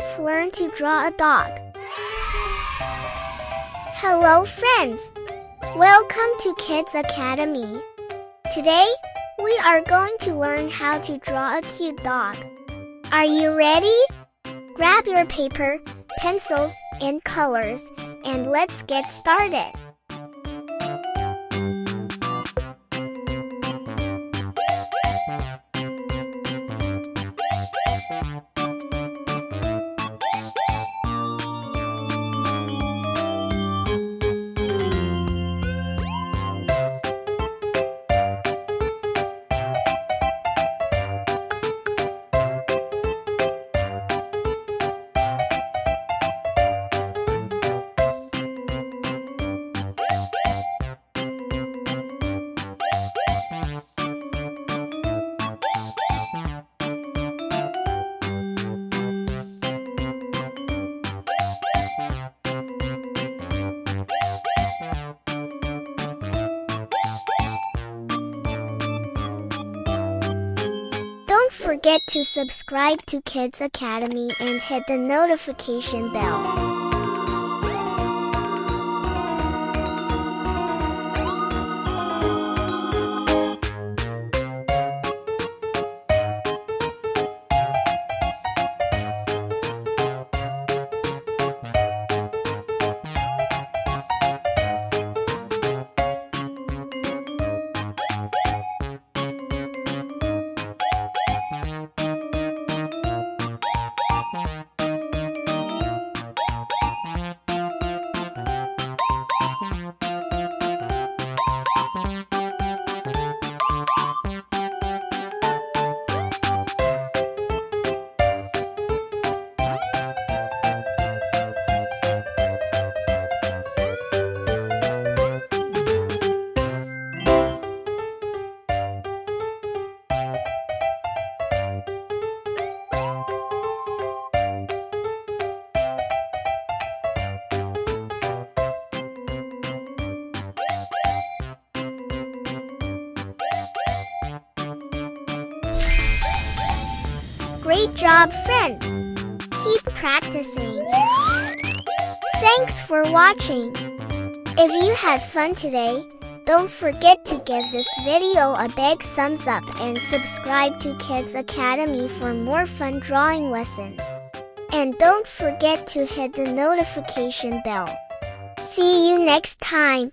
Let's learn to draw a dog. Hello friends! Welcome to Kids Academy. Today, we are going to learn how to draw a cute dog. Are you ready? Grab your paper, pencils, and colors, and let's get started. Don't forget to subscribe to Kids Academy and hit the notification bell. Great job, friends! Keep practicing. Thanks for watching. If you had fun today, don't forget to give this video a big thumbs up and subscribe to Kids Academy for more fun drawing lessons. And don't forget to hit the notification bell. See you next time.